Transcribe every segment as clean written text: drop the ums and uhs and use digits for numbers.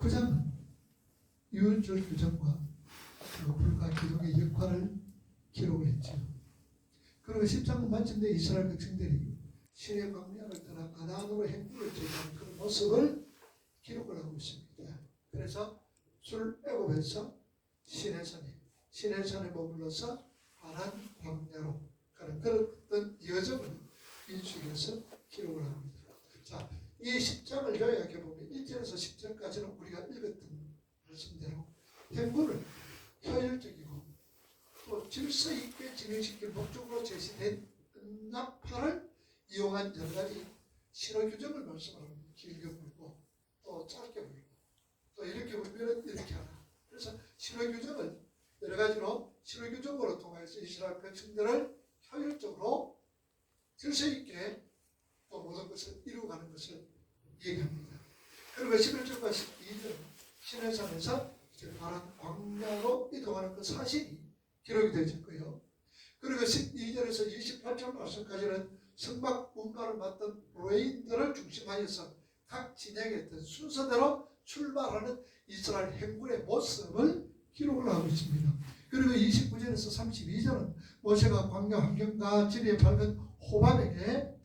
9장은 유언절 규정과 그리고 불과 기둥의 역할을 기록을 했죠. 그리고 10장은 마침내 이스라엘 백성들이 신의 광야를 떠나 가나안으로 행군을 제기하는 그런 모습을 기록을 하고 있습니다. 그래서 출애굽에서 시내산에 머물러서 파란 광야로 가는 그런 여정을 인수해서 기록을 합니다. 자, 이 10장을 요약해보면 1절에서 10절까지는 우리가 읽었던 말씀대로 행군을 효율적이고 또 질서 있게 진행시킬 목적으로 제시된 은낙파를 이용한 여러 가지 신호 규정을 말씀합니다. 길게 불고 또 짧게 불고 또 이렇게 불면 이렇게 하라. 그래서 신호 규정을 여러 가지로 신호 규정으로 통해서 이스라엘 백성들을 효율적으로 질서 있게 또 모든 것을 이루어가는 것을 얘기합니다. 그리고 11절과 12절 시내산에서 파란 광야로 이동하는 그 사실이 기록이 되어 있고요. 그리고 12절에서 28절 말씀까지는 성막 운반을 맡던 레인들을 중심하여서 각 진영에 있던 순서대로 출발하는 이스라엘 행군의 모습을 기록을 하고 있습니다. 그리고 29절에서 32절은 모세가 광야 환경과 지리에 밝은 호밥에게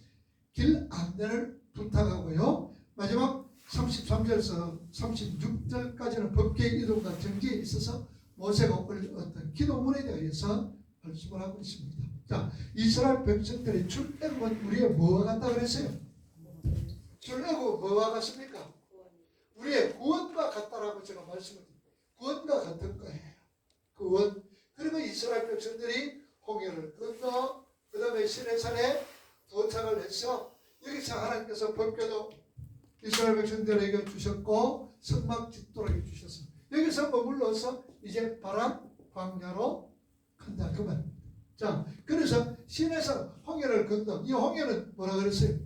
길 안내를 부탁하고요. 마지막 33절에서 36절까지는 법계의 이동과 정지에 있어서 모세가 어떤 기도문에 대해서 말씀을 하고 있습니다. 자, 이스라엘 백성들의 출애굽은 우리의 뭐와 같다 그랬어요? 출애굽은 뭐와 같습니까? 우리의 구원과 같다라고 제가 말씀을 드립니다. 구원과 같은 거예요. 구원. 그리고 이스라엘 백성들이 홍해를 건너 그 다음에 시내산에 도착을 해서 여기서 하나님께서 법궤도 이스라엘 백성들에게 주셨고 성막 짓도록 주셔서 여기서 머물러서 이제 바람 광야로 간다 그 말. 자, 그래서 시내산 홍해를 건너 이 홍해는 뭐라 그랬어요?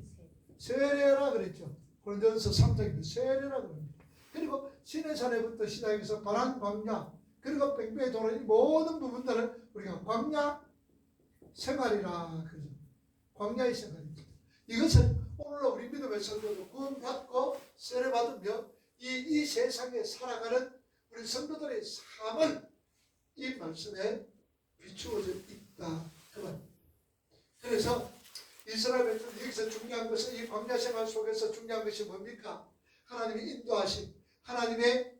세례라 그랬죠. 고린도전서 3장에 세례라 그럽니다. 그리고 시내산에부터 시작해서 바람 광야 그리고 뺑뺑이 도는 이 모든 부분들은 우리가 광야 생활이라 그러죠. 광야의 생활입니다. 이것은 오늘날 우리 믿음의 성도도 구원받고 세례받으며 이 세상에 살아가는 우리 성도들의 삶을 이 말씀에 비추어져 있다. 그래서 이스라엘 백성 여기서 중요한 것은 이 광야 생활 속에서 중요한 것이 뭡니까? 하나님의 인도하심, 하나님의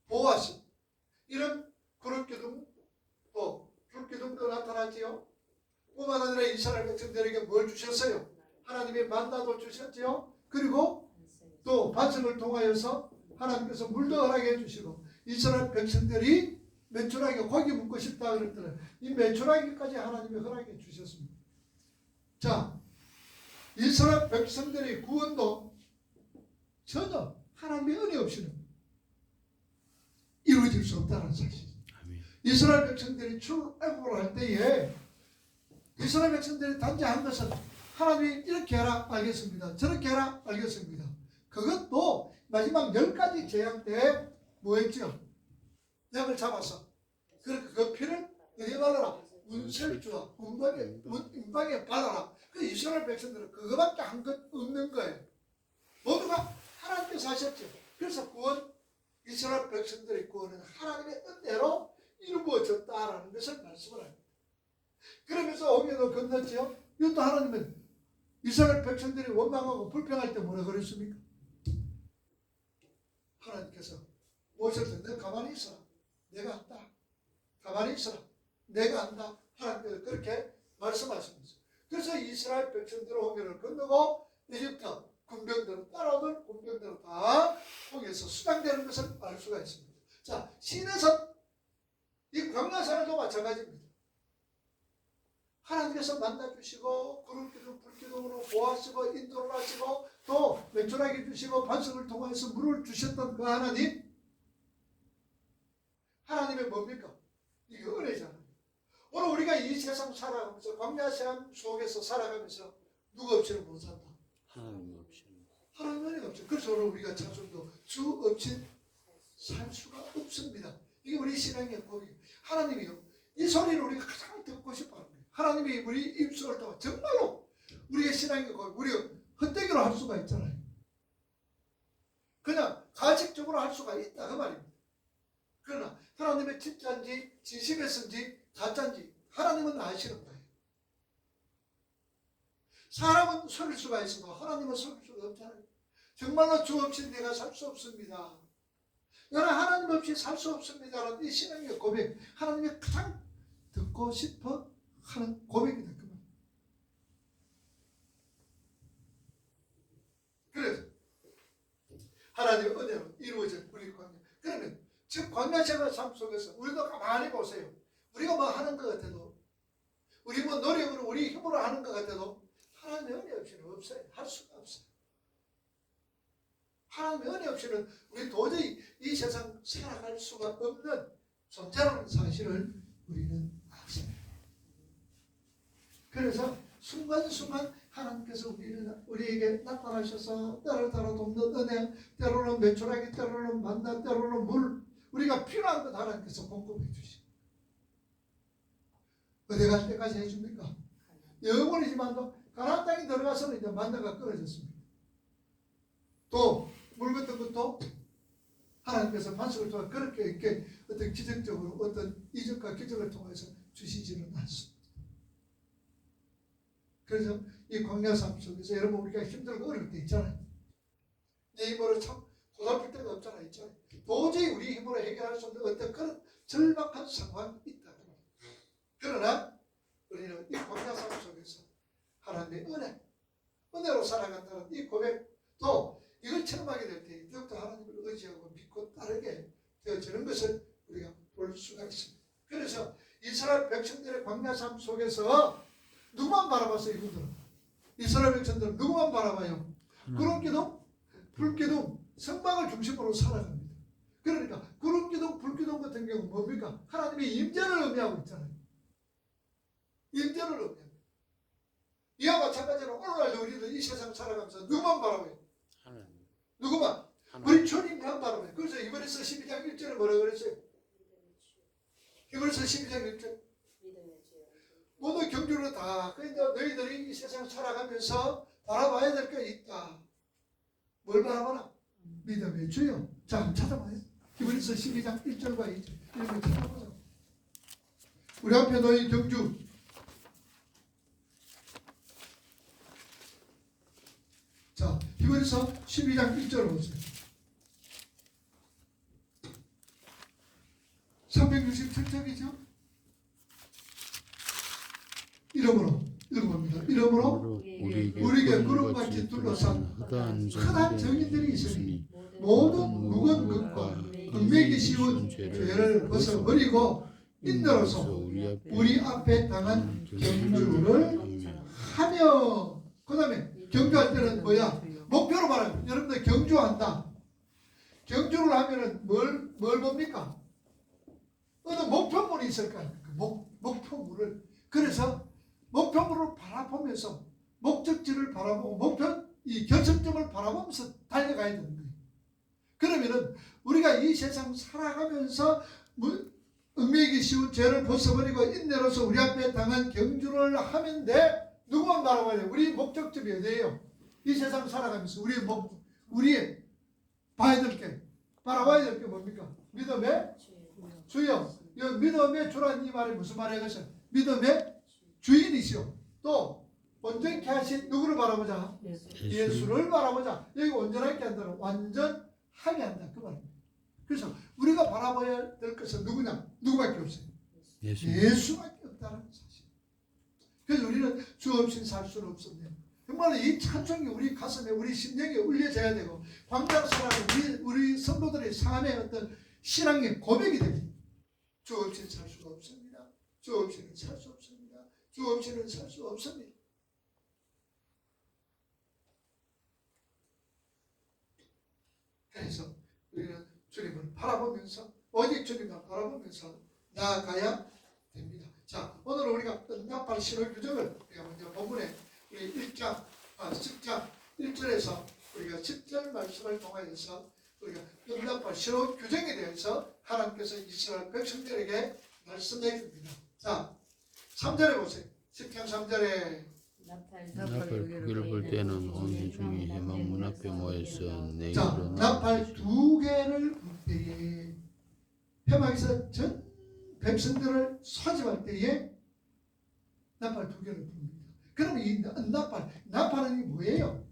보호하심. 이런 구름기둥 또 불기둥도 나타났지요. 뿐만 아니라 이스라엘 백성들에게 뭘 주셨어요? 하나님의 만나도 주셨지요. 그리고 또 반석을 통하여서 하나님께서 물도 허락해 주시고 이스라엘 백성들이 메추라기 고기 먹고 싶다 그랬더니 이 메추라기까지 하나님이 허락해 주셨습니다. 자, 이스라엘 백성들의 구원도 전혀 하나님의 은혜 없이는 이루어질 수 없다는 사실. 이스라엘 백성들이 출애굽을 할 때에 이스라엘 백성들이 단지 한 것은 하나님이 이렇게 해라 알겠습니다. 저렇게 해라 알겠습니다. 그것도 마지막 10가지 재앙 때 뭐 했죠? 약을 잡아서 그 피를 어디에 발라라? 문설주와 문방에 발라라. 그 이스라엘 백성들은 그거밖에 한 것 없는 거예요. 모두가 하나님께서 하셨죠. 그래서 구원 이스라엘 백성들의 구원은 하나님의 은혜로 이루어졌다라는 것을 말씀을 합니다. 그러면서 홍해도 건넜죠. 이것도 하나님은 이스라엘 백성들이 원망하고 불평할 때 뭐라 그랬습니까? 하나님께서 모세한테 너 가만히 있어라. 내가 한다. 가만히 있어라. 내가 한다. 하나님께서 그렇게 말씀하십니다. 그래서 이스라엘 백성들은 홍해를 건너고 이집트 군병들은 따라오던 군병들은 다 홍해에서 수장되는 것을 알 수가 있습니다. 자, 시내산 이 광야산도 마찬가지입니다. 하나님께서 만나주시고 구름기둥 불기둥으로 보호하시고 인도를 하시고 또 맥주라기 주시고 반석을 통해서 물을 주셨던 그 하나님의 뭡니까? 이게 은혜잖아요. 오늘 우리가 이 세상 살아가면서 광야 삶 속에서 살아가면서 누가 없이는 못 산다. 하나님 없이는. 하나님 은혜가 없죠. 그래서 오늘 우리가 찬송도 주 없이 살 수가 없습니다. 이게 우리 신앙의 고백이에요. 하나님이요. 이 소리를 우리가 가장 듣고 싶어 합니다. 하나님이 우리 입술을 통해 정말로 우리의 신앙의 고백, 우리가 헛되기로 할 수가 있잖아요. 그냥 가식적으로 할 수가 있다 그 말입니다. 그러나 하나님의 진짜인지 진심에서인지 가짜인지 하나님은 아시는 거예요. 사람은 속일 수가 있어도 하나님은 속일 수가 없잖아요. 정말로 주 없이 내가 살 수 없습니다. 나는 하나님 없이 살 수 없습니다라는 이 신앙의 고백, 하나님이 가장 듣고 싶어 하는 고백이다 그 말. 그래서 하나님의 은혜로 이루어진 우리 광야. 그러면 지금 광야 생활 삶 속에서 우리도 가만히 보세요. 우리가 뭐 하는 것 같아도, 우리 뭐 노력으로 우리 힘으로 하는 것 같아도 하나님의 은혜 없이는 없어요. 할 수가 없어요. 하나님의 은혜 없이는 우리 도저히 이 세상 살아갈 수가 없는 존재라는 사실을 우리는 아세요. 그래서 순간순간 하나님께서 우리에게 나타나셔서 때를 따라 돕는 은혜, 때로는 매출하기, 때로는 만나, 때로는 물, 우리가 필요한 것 하나님께서 공급해 주시고 어디 갈 때까지 해줍니까? 영원이지만도 가나안 땅에 들어가서는 이제 만나가 끊어졌습니다. 또 물 같은 것도 하나님께서 반석을 통해 그렇게 이렇게 어떤 기적적으로 어떤 이적과 기적을 통해서 주시지는 않습니다. 그래서 이 광야 삶 속에서 여러분 우리가 힘들고 어려울 때 있잖아요. 내 힘으로 참 보살필 때가 없잖아요. 있잖아요. 도저히 우리 힘으로 해결할 수 없는 어떤 그런 절박한 상황이 있다. 그러나 우리는 이 광야 삶 속에서 하나님의 은혜로 살아간다는 이 고백, 또 이걸 체험하게 될 때 더욱더 하나님을 의지하고 믿고 따르게 되어지는 것을 우리가 볼 수가 있습니다. 그래서 이스라엘 백성들의 광야 삶 속에서 누구만 바라봤어요? 이분들은 이스라엘 백성들은 누구만 바라봐요? 구름기둥, 불기둥, 성막을 중심으로 살아갑니다. 그러니까 구름기둥, 불기둥 같은 경우는 뭡니까? 하나님의 임재를 의미하고 있잖아요. 임재를 의미합니다. 이와 마찬가지로 오늘날도 우리는 이 세상 살아가면서 누구만 바라봐요? 누구만? 우리 주님만 바라봐요. 그래서 이번에서 12장 1절에 뭐라고 그랬어요? 이번에서 12장 1절 모두 경주로 다. 그러니까 너희들이 이 세상 살아가면서 바라봐야 될 게 있다. 뭘 바라봐라? 믿음의 주요. 자, 한번 찾아봐요. 이번에서 12장 1절과 2절 이런 거 찾아보자. 우리 앞에 놓인 경주. 자, 히브리서 12장 1절 보세요. 367쪽이죠. 이러므로 읽어봅니다. 이러므로 우리에게 구름같이 둘러싼 흔한 정인들이 있으니 모든 무거운 것과 얽매기 쉬운 죄를 벗어버리고 인내로서 우리 앞에 당한 경주를 하며, 그 다음에 경주할 때는 뭐야? 목표로 말합니다. 여러분들 경주한다. 경주를 하면은 뭘 봅니까? 어떤 목표물이 있을 거 아닙니까? 목표물을. 그래서 목표물을 바라보면서 목적지를 바라보고 이 결승점을 바라보면서 달려가야 되는 거예요. 그러면은 우리가 이 세상 살아가면서 얽매이기 쉬운 죄를 벗어버리고 인내로서 우리 앞에 당한 경주를 하면 돼. 누구만 바라봐야 돼요? 우리 목적점이 어디예요? 이 세상 살아가면서 우리의 봐야 될 게, 바라봐야 될 게 뭡니까? 믿음의 주요. 이 믿음의 주라는 이 말이 무슨 말이겠어요? 믿음의 주인이시오. 또 온전케 하신 누구를 바라보자? 예수를 바라보자. 여기 온전하게 한다는 완전하게 한다 그 말입니다. 그래서 우리가 바라봐야 될 것은 누구냐? 누구밖에 없어요. 예수밖에 없다는 사실. 그래서 우리는 주 없이는 살 수는 없습니다. 정말 이 찬송이 우리 가슴에, 우리 심령에 울려져야 되고, 광장사라는 우리 성도들의 삶의 어떤 신앙의 고백이 됩니다. 주 없이는 살 수가 없습니다. 주 없이는 살 수 없습니다. 주 없이는 살 수 없습니다. 그래서 우리는 주님을 바라보면서, 오직 주님만 바라보면서 나아가야 됩니다. 자, 오늘 우리가 응답할 신호 규정을 우리가 먼저 본문에 우리 10장 1절에서 우리가 10절 말씀을 통하여서 우리가 응답할 신호 규정에 대해서 하나님께서 이스라엘 백성들에게 말씀해 줍니다. 자, 3절에 보세요. 10장 3절에 나팔 두 개를 불 때는 온 회중이 회막 문 앞에 모여서 내 자, 입으로 나팔 두 개를 불 때에 회막에서 전 백성들을 소집할 때에 나팔 두 개를 붑니다. 그럼 이 나팔은 이 뭐예요?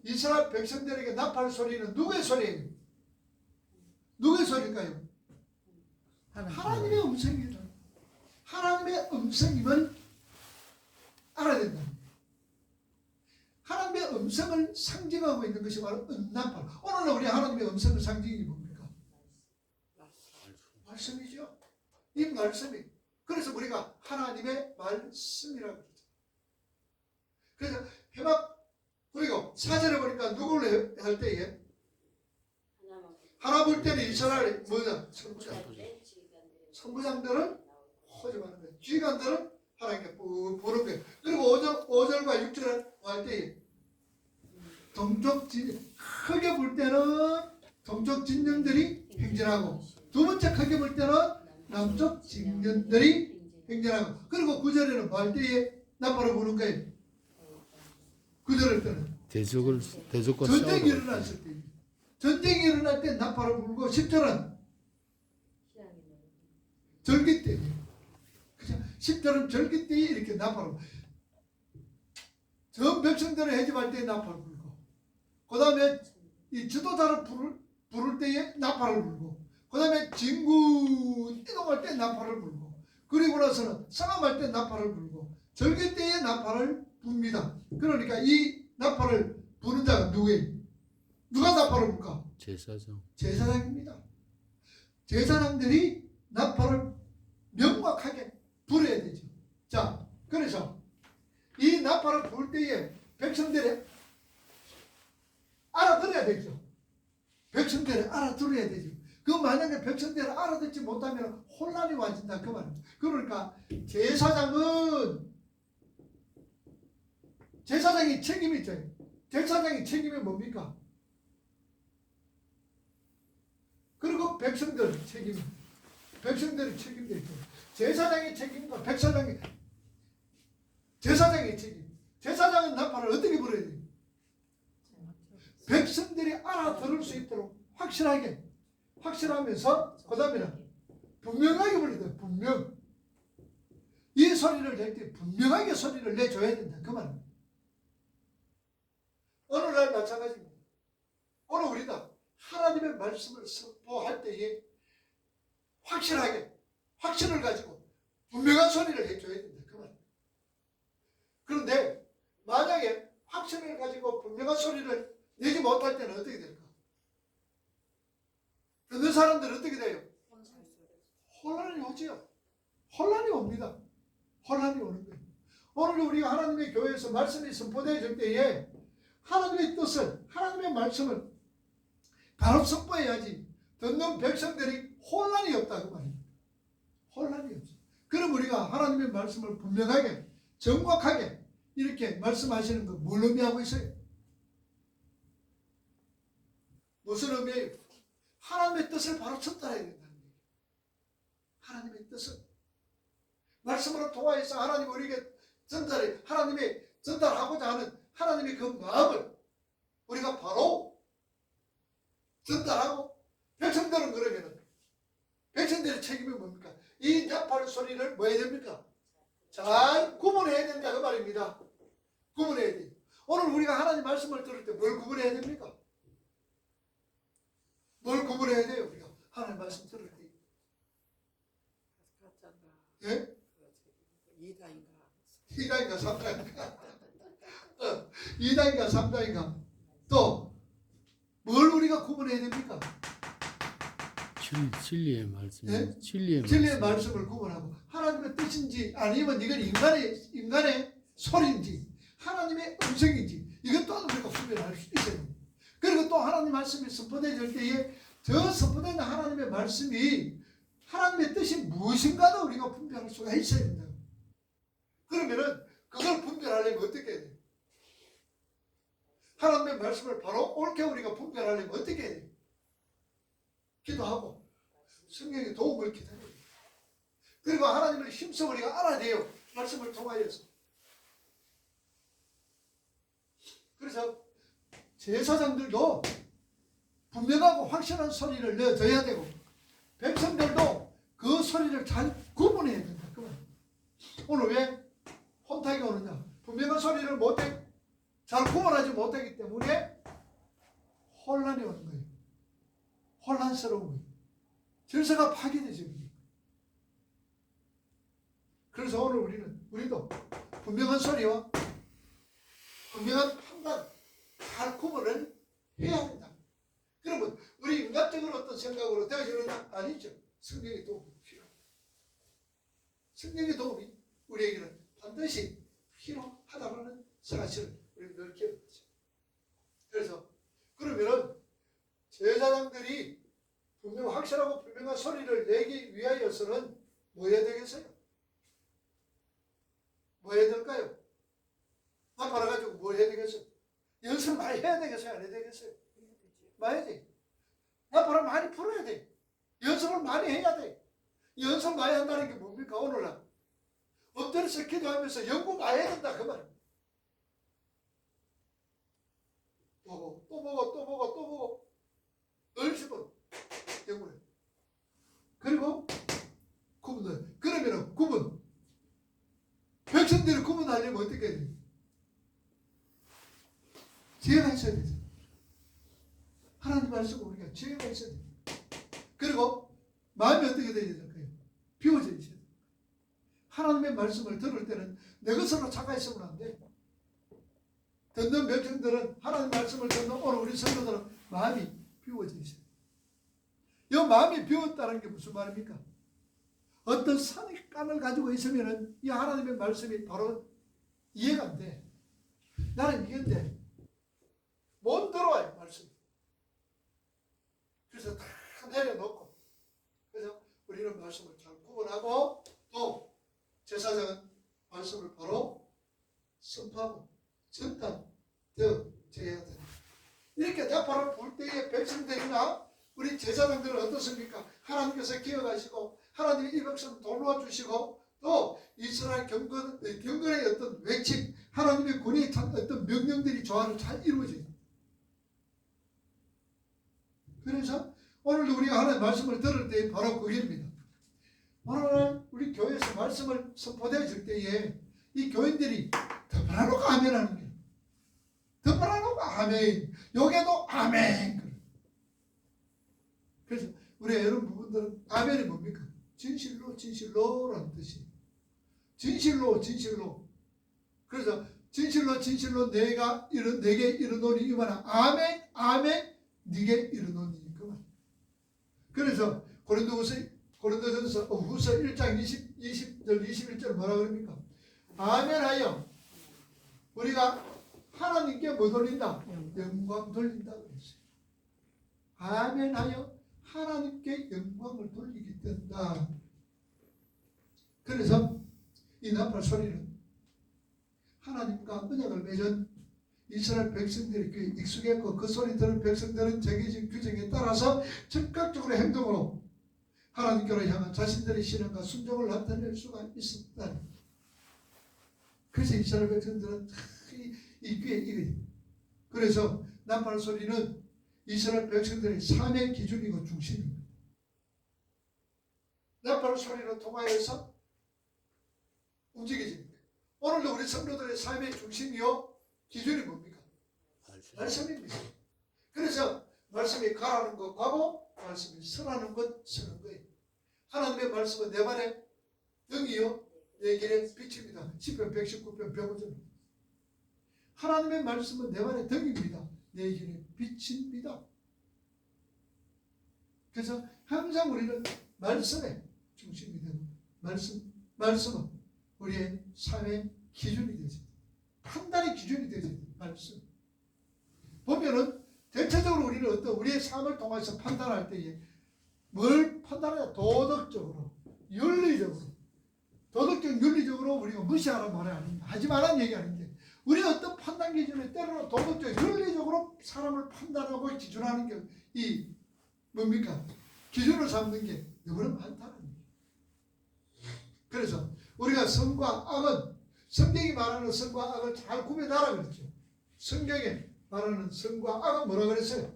이스라엘 백성들에게 나팔 소리는 누구의 소리예요? 누구의 소리일까요? 하나님의 음성입니다. 하나님의 음성임을 알아야 된다. 하나님의 음성을 상징하고 있는 것이 바로 나팔. 오늘은 우리 하나님의 음성의 상징이 뭡니까? 말씀이죠. 이 말씀이. 그래서 우리가 하나님의 말씀이라고 그러죠. 그래서 회막 그리고 사절에 보니까 누구를 할 때에 하나 볼 때는 이스라엘 뭐냐? 선부장들을 호집하는 거예요. 지휘관들은 하나님께 부르는 거예요. 그리고 5절과 6절을 할 때에 동쪽 진영 크게 볼 때는 동쪽 진영들이 행진하고 두 번째 크게 볼 때는 남쪽 진영들이 행진하고 그리고 9절에는 뭐 할 때에 나팔을 부는 거예요. 9절을 때는 대적과 전쟁이 일어났을 때 전쟁이 일어날 때 나팔을 불고 10절은 절기 때 10절은 절기 때 이렇게 나팔을 전 백성들을 해집할 때 나팔을 불고 그 다음에 이 지도자를 부를 때에 나팔을 불고 그 다음에 진군 이동할 때 나팔을 불고 그리고 나서는 싸움할 때 나팔을 불고 절기 때에 나팔을 붑니다. 그러니까 이 나팔을 부는 자가 누구예요? 누가 나팔을 불까? 제사장입니다. 제사장들이 나팔을 명확하게 불어야 되죠. 자, 그래서 이 나팔을 불 때에 백성들이 알아들어야 되죠. 백성들이 알아들어야 되죠. 그 만약에 백성들이 알아듣지 못하면 혼란이 와진다 그 말입니다. 그러니까 제사장이 책임이 있죠. 제사장의 책임이 뭡니까? 그리고 백성들 책임, 백성들의 책임도 있고 제사장의 책임과 제사장의 책임. 제사장은 나팔을 어떻게 불어야 돼요? 백성들이 알아들을 수 있도록 확실하면서 그 다음에는 분명하게 불러야 돼요. 분명. 이 소리를 낼 때 분명하게 소리를 내줘야 된다. 그 말입니다. 오늘날 마찬가지입니다. 오늘 우리가 하나님의 말씀을 선포할 때에 확신을 가지고 분명한 소리를 해줘야 된다. 그 말입니다. 그런데 만약에 확신을 가지고 분명한 소리를 내지 못할 때는 어떻게 될까? 듣는 사람들은 어떻게 돼요? 혼란이 오지요. 혼란이 옵니다. 혼란이 오는 거예요. 오늘 우리가 하나님의 교회에서 말씀이 선포되어질 때에 하나님의 뜻을, 하나님의 말씀을 바로 선포해야지 듣는 백성들이 혼란이 없다 그 말입니다. 혼란이 없어. 그럼 우리가 하나님의 말씀을 분명하게 정확하게 이렇게 말씀하시는 거 뭘 의미하고 있어요? 무슨 의미예요? 하나님의 뜻을 바로 전달해야 된다는 얘기예요. 하나님의 뜻을 말씀으로 통하여서 하나님 우리에게 하나님이 전달하고자 하는 하나님의 그 마음을 우리가 바로 전달하고 백성들은 그러면은 백성들의 책임이 뭡니까? 이 나팔 소리를 뭐 해야 됩니까? 잘 구분해야 된다 그 말입니다. 구분해야 돼요. 오늘 우리가 하나님 말씀을 들을 때 뭘 구분해야 됩니까? 뭘 구분해야 돼요? 우리가 하나님 말씀 들을 때. 예? 2단인가 3단인가 2단인가 3단인가 또 뭘 우리가 구분해야 됩니까? 진리의 말씀, 네? 진리의 말씀을 구분하고 하나님의 뜻인지 아니면 이건 인간의 소리인지 하나님의 음성인지 이것도 우리가 구별할 수 있어요. 그리고 또 하나님 말씀이 선포되질 때에 저 선포되는 하나님의 말씀이 하나님의 뜻이 무엇인가도 우리가 분별할 수가 있어야 된다. 그러면은 그걸 분별하려면 어떻게 해야 돼요? 하나님의 말씀을 바로 옳게 우리가 분별하려면 어떻게 해야 돼요? 기도하고 성령의 도움을 기다려야 돼요. 그리고 하나님을 힘써 우리가 알아야 돼요. 말씀을 통하여서. 그래서 제사장들도 분명하고 확실한 소리를 내줘야 되고 백성들도 그 소리를 잘 구분해야 된다. 오늘 왜 혼탁이 오느냐? 분명한 소리를 못해 잘 구분하지 못하기 때문에 혼란이 오는 거예요. 혼란스러운 거예요. 질서가 파괴되죠. 그래서 오늘 우리도 분명한 소리와 분명한 판단 잘 구분을 해야 된다. 그러면 우리 인간적으로 어떤 생각으로 되어지는 건 아니죠. 성령의 도움이 필요합니다. 성령의 도움이 우리에게는 반드시 필요하다는 사실을 우리 늘 기억하죠. 그래서 그러면은 제사장들이 분명 확실하고 분명한 소리를 내기 위하여서는 뭐 해야 되겠어요? 뭐 해야 될까요? 나팔아가지고 뭐 해야 되겠어요? 연습 많이 해야 되겠어요? 안 해야 되겠어요? 많이 해야지. 나팔을 많이 풀어야 돼. 연습을 많이 해야 돼. 연습 많이 한다는 게 뭡니까? 오늘날 엎드려서 기도하면서 연구 많이 해야 된다 그 말. 또 보고 열심은 연구해. 그리고 구분을. 그러면은 구분. 백성들을 구분하려면 어떻게 해야 돼? 지혜가 있어야 되죠. 하나님 말씀을 우리가 지혜가 있어야 돼. 그리고 마음이 어떻게 되어야 될까요? 비워져 있어야 돼. 하나님의 말씀을 들을 때는 내 것으로 착각 있으면 안 돼. 듣는 백성들은 하나님 말씀을 듣는 오늘 우리 성도들은 마음이 비워져 있어요. 이 마음이 비웠다는 게 무슨 말입니까? 어떤 선입관을 가지고 있으면 이 하나님의 말씀이 바로 이해가 안 돼. 나는 이건데 못 들어와요 말씀이. 그래서 다 내려놓고 그래서 우리는 말씀을 잘 구분하고 또 제사장은 말씀을 바로 선포하고 전달되어져야 된다. 이렇게 나팔을 불 때에 백성들이나 우리 제사장들은 어떻습니까? 하나님께서 기억하시고 하나님이 이 백성을 돌보아 주시고 또 이스라엘 경건의 어떤 외침 하나님의 권위의 어떤 명령들이 조화를 잘 이루어져요. 그래서 오늘도 우리가 하나님의 말씀을 들을 때 바로 그게입니다. 오늘 우리 교회에서 말씀을 선포되어질 때에 이 교인들이 덮어놓고 아멘 하는 거예요. 덮어놓고 아멘. 여기도 아멘. 그래서 우리 여러분 부분들은 아멘이 뭡니까? 진실로라는 뜻이에요. 진실로. 그래서 진실로 내게 이르노니 이 말은 아멘 네게 이르노니 그 말. 그래서 고린도전서 후서 1장 20절 21절 뭐라 그럽니까? 아멘하여 우리가 하나님께 뭐 돌린다? 영광 돌린다 그랬어요. 아멘하여 하나님께 영광을 돌리게 된다. 그래서 이 나팔 소리는 하나님과 언약을 맺은 이스라엘 백성들이 그 익숙했고 그 소리 들은 백성들은 정해진 규정에 따라서 즉각적으로 행동으로 하나님께로 향한 자신들의 신앙과 순종을 나타낼 수가 있었다. 그래서 이스라엘 백성들은 이 귀에 익어요. 그래서 나팔 소리는 이스라엘 백성들의 삶의 기준이고 중심입니다. 나팔 소리를 통하여서 움직여집니다. 오늘도 우리 성도들의 삶의 중심이요 기준이 뭡니까? 말씀입니다. 그래서 말씀이 가라는 것 가고 말씀이 서라는 것 서는 거예요. 하나님의 말씀은 내 발에 등이요 내 길에 빛입니다. 시편 119편 105절. 하나님의 말씀은 내 발에 등입니다. 내 길에 빛입니다. 그래서 항상 우리는 말씀에 중심이 되고 말씀은 우리의 삶의 기준이 되죠. 판단의 기준이 되죠. 말씀. 보면은 대체적으로 우리는 어떤 우리의 삶을 통해서 판단할 때에 뭘 판단하냐? 도덕적으로, 윤리적으로. 도덕적, 윤리적으로 우리가 무시하라는 말이 아닙니다. 하지 말라는 얘기 아닌데 우리 어떤 판단 기준에 때로는 도덕적, 윤리적으로 사람을 판단하고 기준하는 게 이 뭡니까? 기준을 삼는 게 너무나 많다는 거예요. 그래서 우리가 선과 악은 성경이 말하는 선과 악을 잘 구별하라 그랬죠. 성경에 말하는 성과 악은 뭐라 그랬어요?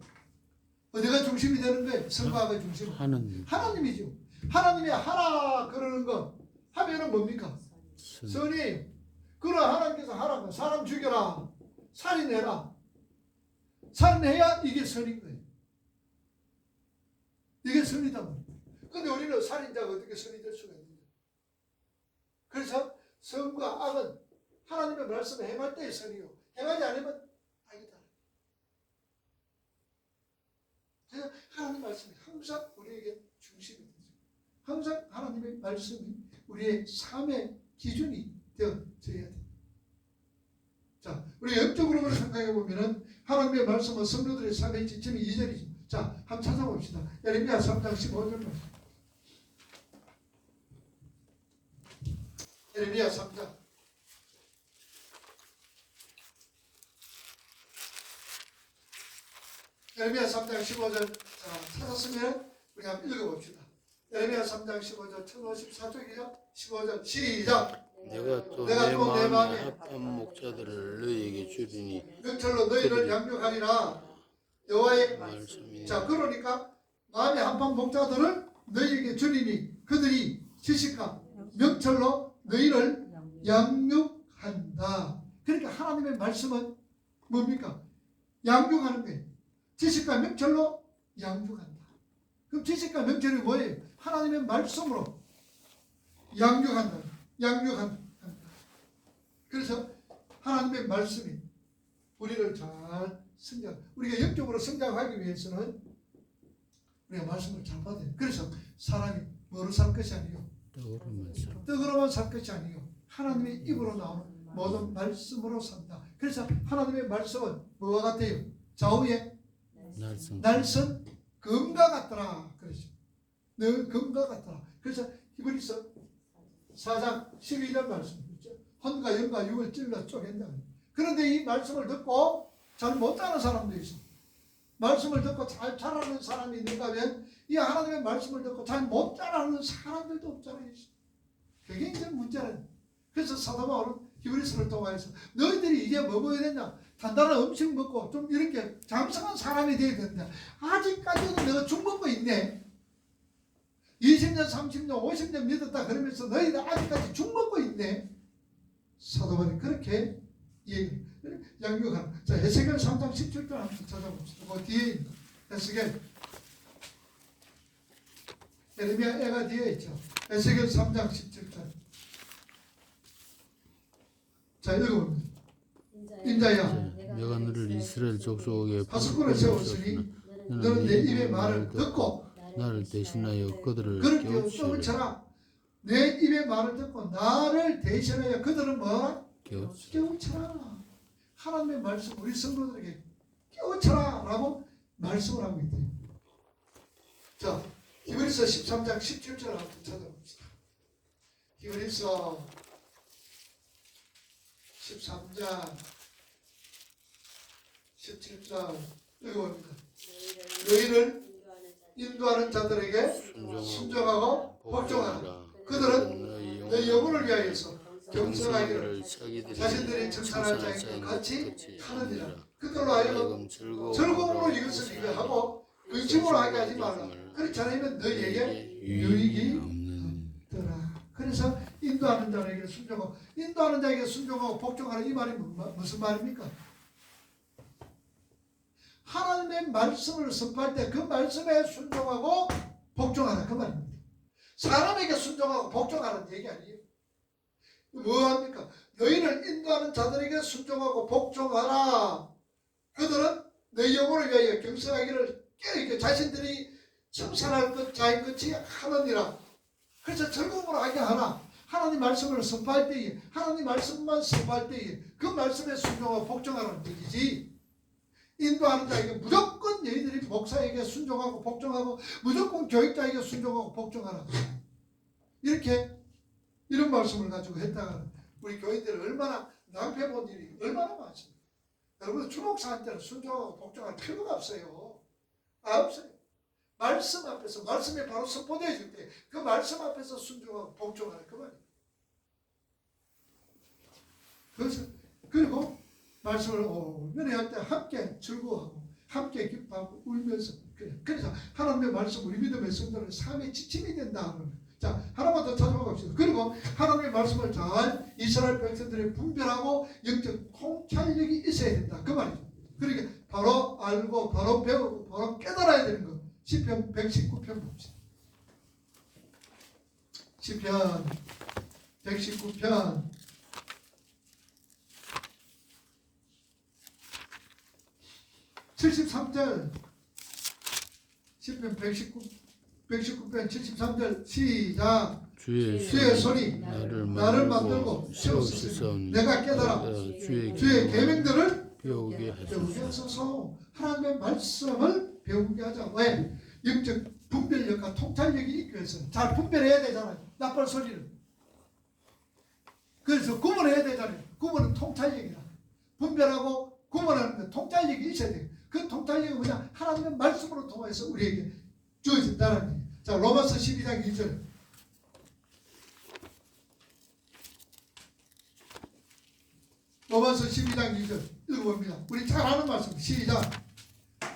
어디가 중심이 되는 거예요? 성과 악의 중심. 하는 하나님이죠. 하나님이 하라 그러는 거 하면은 뭡니까? 선이. 그러나 하나님께서 하라고 사람 죽여라, 살인해라. 살인해야 이게 선인 거예요. 이게 선이다 말이에요. 근데 우리는 살인자가 어떻게 선이 될 수가 있느냐. 그래서 선과 악은 하나님의 말씀을 행할 때의 선이요, 행하지 않으면 악이다. 그래서 하나님의 말씀이 항상 우리에게 중심이 되죠. 항상 하나님의 말씀이 우리의 삶의 기준이 되어져야 돼요. 자, 우리 영적으로 생각해 보면은 하나님의 말씀은 성도들의 삶의 지침이 2절이죠. 자, 한번 찾아봅시다. 예레미야 3장 15절 말씀. 예레미야 3장. 예레미야 3장 15절. 자, 찾았으면 우리 한번 읽어봅시다. 예레미야 3장 15절 1054쪽이죠. 15절 시작. 내가 또 내가 내 또내 마음에 마음에 합한 목자들을 너희에게 주리니 명철로 너희를 양육하리라. 여호와의 말씀이 자, 그러니까 마음에 합한 목자들을 너희에게 주리니 그들이 지식과 명철로 너희를 양육한다. 그러니까 하나님의 말씀은 뭡니까? 양육하는 거예요. 지식과 명철로 양육한다. 그럼 지식과 명철이 뭐예요? 하나님의 말씀으로 양육한다. 양육한다. 그래서 하나님의 말씀이 우리를 잘 성장, 우리가 영적으로 성장하기 위해서는 우리가 말씀을 잘 받아야 돼요. 그래서 사람이 뭐로 살 것이 아니요, 떡으로만 살 것이 아니요, 하나님의 입으로 나오는 모든 말씀으로 산다. 그래서 하나님의 말씀은 뭐와 같아요? 좌우에 날선 금과 같더라. 그러죠. 늘 금과 같더라. 그래서 히브리서 4장 12절 말씀 있죠. 헌과 영과 육을 찔러 쪼갠다. 그런데 이 말씀을 듣고 잘 못하는 사람도 있어. 말씀을 듣고 잘 자라는 사람이 있는가 하면 이 하나님의 말씀을 듣고 잘 못 자라는 사람들도 없잖아요. 그게 이제 문제는. 그래서 사도 바울은 히브리서를 통해서 너희들이 이제 뭐 먹어야 되냐? 단단한 음식 먹고 좀 이렇게 장성한 사람이 되어야 된다. 아직까지는 내가 죽먹고 있네. 20년, 30년, 50년 믿었다 그러면서 너희들 아직까지 죽먹고 있네. 사도 바울이 그렇게 양육하는. 자, 에스겔 3장 17절 한번 찾아봅시다. 뭐 뒤에 있는 에스겔. 예레미야 애가 뒤에 있죠. 에스겔 3장 17절. 자, 읽어봅니다. 인자야, 내가 너를 이스라엘 족속에게 파수꾼을 세웠으니 너는 내 입의 말을 듣고 나를 대신하여 그들을 그렇게 깨우치라. 깨우쳐라. 내 입의 말을 듣고 나를 대신하여 그들은 뭐라? 깨우쳐라. 하나님의 말씀 우리 성도들에게 깨우쳐라 라고 말씀을 하고 있대요. 자, 히브리서 13장 17절 한번 찾아봅시다. 히브리서 13장 17절 읽어봅니다. 너희를 인도하는 자들에게 순종하고 복종하라. 그들은 내 영혼을 위하여서 경성하기를 자신들이 청산할 자에게 같이 하느니라. 그들로 하여금 즐거움으로 이것을 이거하고 근심으로 하게 하지 말라. 그렇지 않으면 너희에게 유익이 없더라. 그래서 인도하는 자에게 순종하고, 인도하는 자에게 순종하고 복종하는 이 말이 무슨 말입니까? 하나님의 말씀을 선포할 때 그 말씀에 순종하고 복종하라 그 말입니다. 사람에게 순종하고 복종하라는 얘기 아니에요. 뭐합니까? 너희를 인도하는 자들에게 순종하고 복종하라. 그들은 내 영혼을 위하여 경성하기를 깨어있게 자신들이 청산할 것 자의 끝이 하느니라. 그래서 즐거움으로 하게 하나. 하나님 말씀을 선포할 때에, 하나님 말씀만 선포할 때에 그 말씀에 순종하고 복종하라는 얘기지. 인도하는 자에게 무조건 너희들이 목사에게 순종하고 복종하고 무조건 교육자에게 순종하고 복종하라. 이렇게 이런 말씀을 가지고 했다가 우리 교인들이 얼마나 낭패 본 일이 얼마나 많습니다. 여러분 주목사한테는 순종하고 복종할 필요가 없어요. 없어요. 말씀 앞에서 말씀이 바로 선포되어질 때 그 말씀 앞에서 순종하고 복종하는 그 말이에요. 그래서 그리고 말씀을 연애할 때 함께 즐거워하고 함께 기뻐하고 울면서 그래. 그래서 하나님의 말씀 우리 믿음의 성도는 삶의 지침이 된다. 자, 하나만 더 찾아봅시다. 그리고 하나님의 말씀을 잘 이스라엘 백성들이 분별하고 영적 통찰력이 있어야 된다. 그 말이죠. 그러니까 바로 알고 바로 배우고 바로 깨달아야 되는 거. 시편 119편 봅시다. 시편 119편 73절 시편 119편 73절 시작. 주의 손이 나를 만들고 세우시니 내가 깨달아 주의 계명들을 배우게 하소서. 하소서. 하나님의 말씀을 배우게 하자. 왜? 영적 분별력과 통찰력이 있기 위해서 잘 분별해야 되잖아요. 나쁜 소리를. 그래서 구분해야 되잖아요. 구분은 통찰력이다. 분별하고 구분하는 데 통찰력이 있어야 돼요. 그 통찰력은 뭐냐? 하나님의 말씀으로 통해서 우리에게 주어진다는 얘기예요. 자, 로마서 12장 2절. 로마서 12장 2절 읽어봅니다. 우리 잘 아는 말씀. 시작.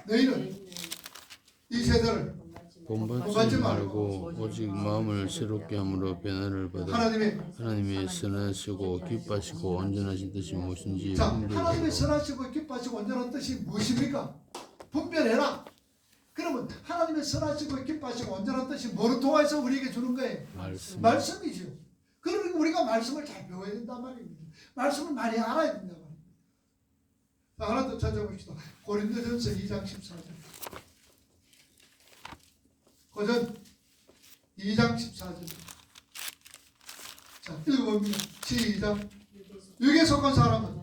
너희는 이 세대를 본받지 말고 오직 마음을 새롭게 함으로 변화를 받아 하나님의 선하시고 기뻐하시고 온전하신 뜻이 무엇인지 자, 하나님의 선하시고 기뻐하시고 온전한 뜻이 무엇입니까? 분별해라. 그러면 하나님의 선하시고 기뻐하시고 온전한 뜻이 뭐를 통해서 우리에게 주는 거예요? 말씀이죠. 그러니까 우리가 말씀을 잘 배워야 된단 말입니다. 말씀을 많이 알아야 된단 말입니다. 자, 하나 더 찾아봅시다. 고린도전서 2장 14절. 고전 2장 14절. 자, 읽어봅니다. 시작. 육에 속한 사람은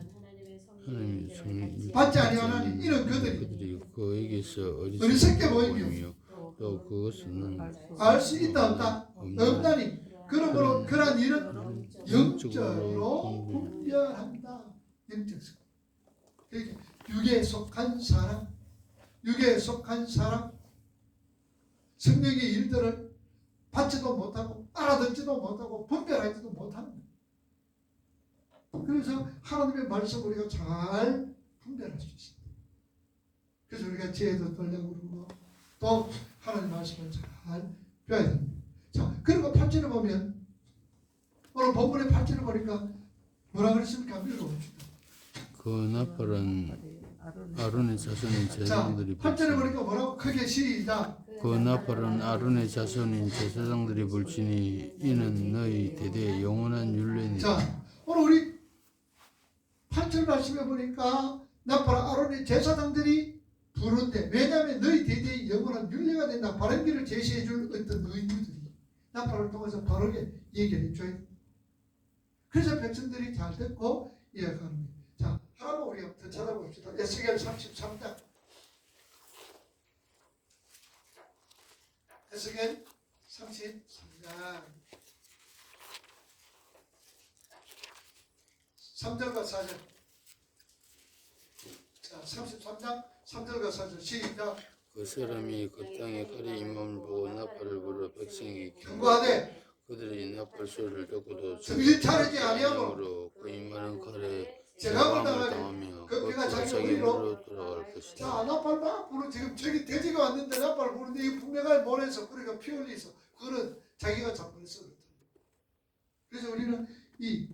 하나님의 성령 받지 아니하나니 이는 그들이 그에게서 어리석게 보이며 또 그것은 알 수 있다 없다 없다니 그러므로 그러한 일은 영적으로 분별한다. 영적으로. 그러니까 육에 속한 사람 성령의 일들을 받지도 못하고 알아듣지도 못하고 분별하지도 못하는 거예요. 그래서 하나님의 말씀을 우리가 잘 분별할 수 있습니다. 그래서 우리가 지혜도 떨려고 그러고 또 하나님의 말씀을 잘 배워야 됩니다. 자, 그리고 8절에 보면 오늘 본문의 8절에 보니까 뭐라 그랬습니까? 읽어봅시다. 그 나팔은 아론의 자손인 제사장들이 8절에 보니까 뭐라고? 크게 시작. 그 나팔은 아론의 자손인 제사장들이 불지니 이는 너희 대대의 영원한 율례니. 자, 오늘 우리 8절 말씀해 보니까 나팔 아론의 제사장들이 부르는데 왜냐하면 너희 대대의 영원한 율례가 된다. 바른 길을 제시해 줄 어떤 의무들이 나팔을 통해서 바르게 얘기를 해줘야 돼. 그래서 백성들이 잘 듣고 이해가는 거예요. 자, 하나만 우리가 더 찾아봅시다. 에스겔 33장. 에스겔 33장 3절과 4절. 자, 33장 3절과 4절 시작. 그 사람이 그 땅에 칼이 임함을 보고 나팔을 불어 백성에게 경고하되 그들이 나팔 소리를 듣고도 정신 차리지 아니하므로 으로 그 임하는 칼에 제각을 당하며 그 그가 자기 자기 우리로 물로 돌아갈 것이다. 자, 나팔 막 부르 지금 저기 돼지가 왔는데 나팔 부르는데 이 분명한 모래에서 그러니까 피 흘리서 그거는 자기가 잡아서 그렇다. 그래서 우리는 이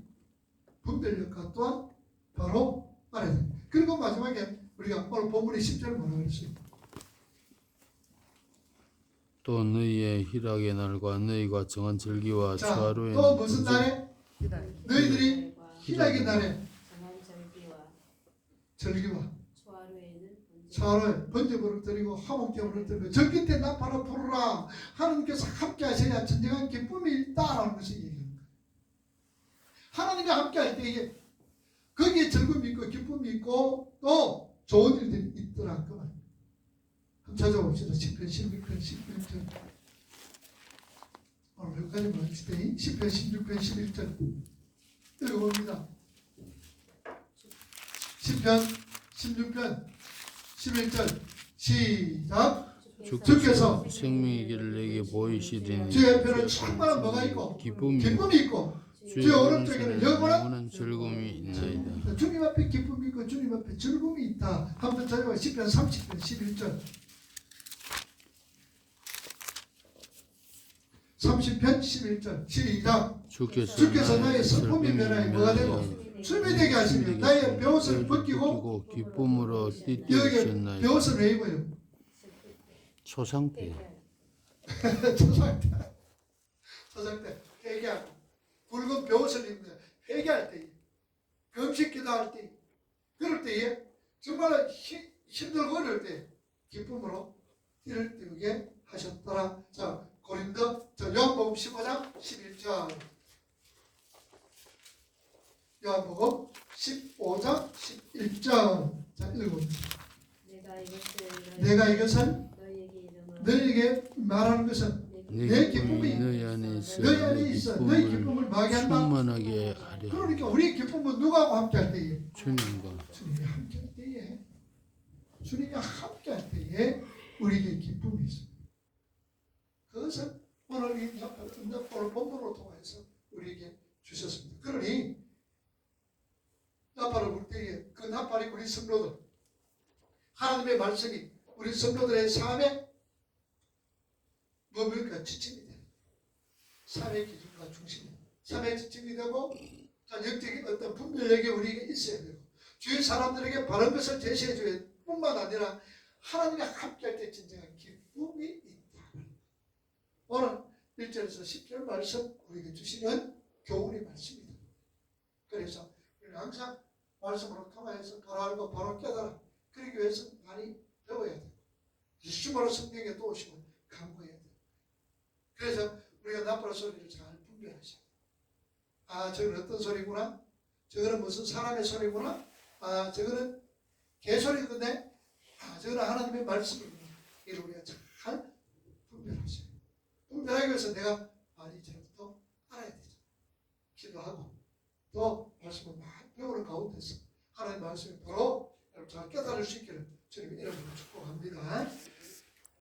분별력과 또한 바로 알아야 됩니다. 그리고 마지막에 우리가 오늘 본문의 10절 뭐라고 그랬어요? 또 너희의 희락의 날과 너희가 정한 절기와 추하루에는 또 무슨 날에? 너희들이 희락의 날에 절기와 추하루에 번제물을 드리고 화목제물을 드리고 절기 때 나팔을 부르라. 하나님께서 함께 하셔야 진정한 기쁨이 있다라는 것을 얘기합니다. 하나님이 함께 할 때 이게 거기에 즐거움이 있고 기쁨이 있고 또 좋은 일들이 있더라. 그 말. 한번 찾아봅시다. 10편 16편 11절. 오늘 몇 가지 봅시다. 10편 16편 11절 읽어봅니다. 10편 16편 11절 시작. 주께서 생명의 길을 내게 보이시리니 주의 편은 충만한 뭐가 있고 기쁨이 있고 주의 오른손에는 영원한 즐거움이 있나이다. 주님 앞에 기쁨이 있고 주님 앞에 즐거움이 있다. 한번 찾아봐. 시편 30편 11절. 30편 11절 시작. 주께서 나의 슬픔이 변하여 뭐가 되고 춤이 되게 하시며 나의 벼옷을 벗기고 기쁨으로 여기 띠띠우셨나이다. 벼옷을 왜 입어요? 초상태. 초상태. 초상태. 회개할 때. 붉은 벼옷을 입는 회개할 때, 금식 기도할 때, 그럴 때에 정말 힘들고 어려울 때 기쁨으로 띠를 띄우게 하셨더라. 자, 고린도 요한복음 15장 11절. 요한복음 15장 11절. 자, 읽어봅니다. 내가 이것을 너희에게 말하는 것은 내 기쁨이 너희 안에 있어 너희 기쁨을 마게 한다. 충만하게 하려. 그러니까 우리의 기쁨은 누구하고 함께할 때에? 주님과 주님이 함께할 때에, 주님이 함께할 때에 우리에게 기쁨이 있습니다. 그것을 오늘 이 오늘 본문으로 통해서 우리에게 주셨습니다. 그러니 나팔을 불 때에 그 나팔이 우리 성도들, 하나님의 말씀이 우리 성도들의 삶에 뭡니까? 지침이 돼요. 삶의 기준과 중심이. 삶의 지침이 되고, 영적인 어떤 분별력이 우리에게 있어야 되고, 주위 사람들에게 바른 것을 제시해 줘야 뿐만 아니라 하나님과 함께할 때 진정한 기쁨이 있다. 오늘 1절에서 10절 말씀 우리에게 주시는 교훈의 말씀입니다. 그래서 우리는 항상 말씀으로 통하여서 바로 알고 바로 깨달아. 그러기 위해서 많이 배워야 돼요. 예수님으로 성경에 또 오시면 강구해야 돼요. 그래서 우리가 나팔 소리를 잘 분별하셔야 돼요. 아, 저거는 어떤 소리구나? 저거는 무슨 사람의 소리구나? 아, 저거는 개소리인데? 아, 저거는 하나님의 말씀이구나. 이걸 우리가 잘 분별하셔야 돼요. 분별하기 위해서 내가 이제부터 알아야 되죠. 기도하고 또 말씀을 많이 배우는 가운데서 하나님의 말씀이 바로 잘 깨달을 수 있기를 주님의 이름으로 축복합니다.